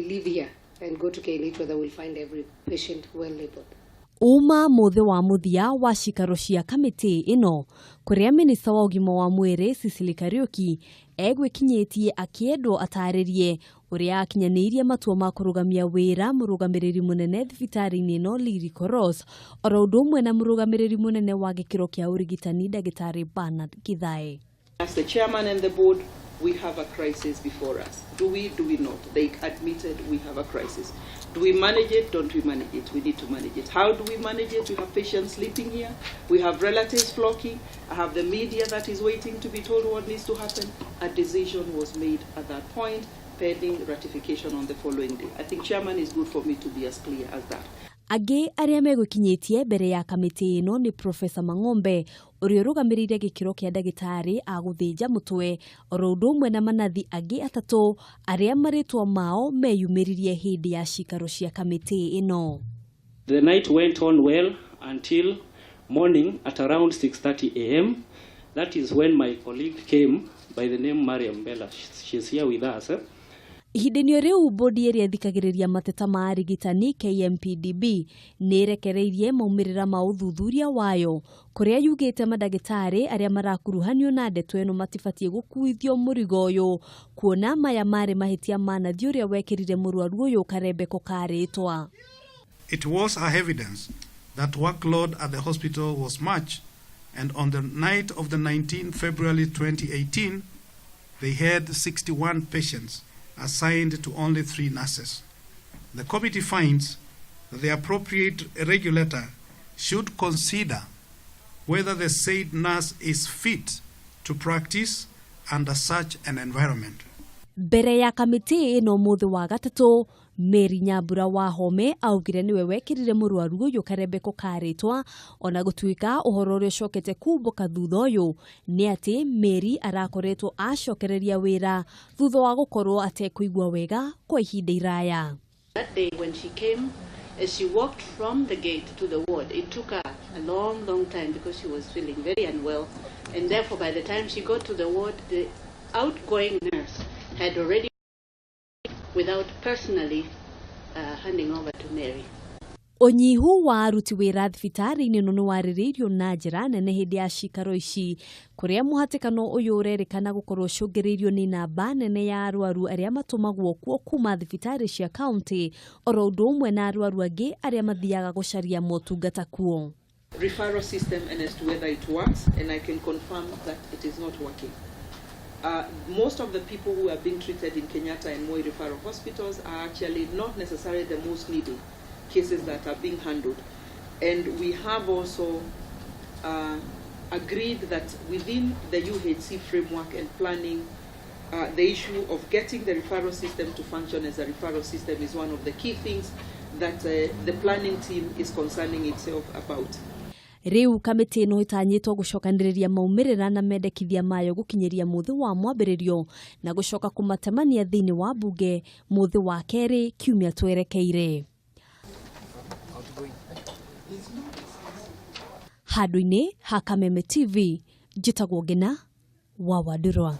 we leave here and go to ritwa, they will find every patient well labeled. Uma muthe wa muthia wa cikaro cia kamitii ino kuria minista wa ugima wa mwiri Sicily Kariuki gwikinyitie akiendwo ataririe uria akinyanirie matua ma kurugamia wira murugamiriri munene thibitari-ini ino Liricoros oro undu umwe na murugamiriri munene wa gikiro kia urigitani Mandagitari Githae. As the chairman and the board, we have a crisis before us. Do we not? They admitted we have a crisis. Do we manage it? Don't we manage it? We need to manage it. How do we manage it? We have patients sleeping here. We have relatives flocking. I have the media that is waiting to be told what needs to happen. A decision was made at that point, pending ratification on the following day. I think chairman is good for me to be as clear as that. Age aria megwikinyitie mbere ya kamitii ino ni Professor Mang'ombe uria rugamirire gikiro kia ndagitari aguthinja mutwe oro undu umwe na manathi age atatu aria maritwa mao meyumiririe hindi ya cikaro cia kamitii ino. The night went on well until morning at around 6:30 a.m. That is when my colleague came by the name Mariam Bella. She's here with us. Ihindinio riu bodi iria thikagiriria mateta ma arigitani KMPDB nirekereirie maumirira ma uthuthuria wayo kuria yugite Mandagitari aria marakuruhanio na ndeto eno matibatie gukuithio murigo uyu kuona maya mari mahitia ma nathi uria wekirire murwaru uyu karembeko ka ritwa. It was a evidence that workload at the hospital was much, and on the night of the 19th February 2018 they had 61 patients assigned to only 3 nurses. The committee finds that the appropriate regulator should consider whether the said nurse is fit to practice under such an environment. Mbere ya kamitii ino muthe wa gatatu Mary Nyambura wa Home augire niwe wekirire murwaru uyu karembeko ka ritwa ona gutuika uhoro uria ucokete kumbuka thutha uyu ni ati Mary arakoretwo acokereria wira thutha wa gukorwo atekuigwa wega kwa ihinda iraya. That day when she came, as she walked from the gate to the ward, it took her a long time because she was feeling very unwell, and therefore by the time she got to the ward, the outgoing nurse had already without personally handing over to Mary. Onyihu wa aruti wira thibitari-ini ino ni waririirio na njira nene hindi ya cikaro ici kuria muhatikano uyu urerikana gukorwo cungiriirio ni namba nene ya arwaru aria matumagwo kuo kuma thibitari cia county oro undu umwe na arwaru angi aria mathiaga gucaria motungata kuo. Referral system and as to whether it works, and I can confirm that it is not working. Most of the people who are being treated in Kenyatta and Mwiri referral hospitals are actually not necessarily the most needy cases that are being handled. And we have also agreed that within the UHC framework and planning, the issue of getting the referral system to function as a referral system is one of the key things that the planning team is concerning itself about. Riu kamitii ino itanyitwo gucokaniriria maumirira na mendekithia mayo gukinyiria muthe wa mwambiririo na gucoka kumatemania thiini wa bunge muthe wa keri kiumia twerekeire. Handu-ini ha KMPDB njitagwo Ngina wa Wandikire.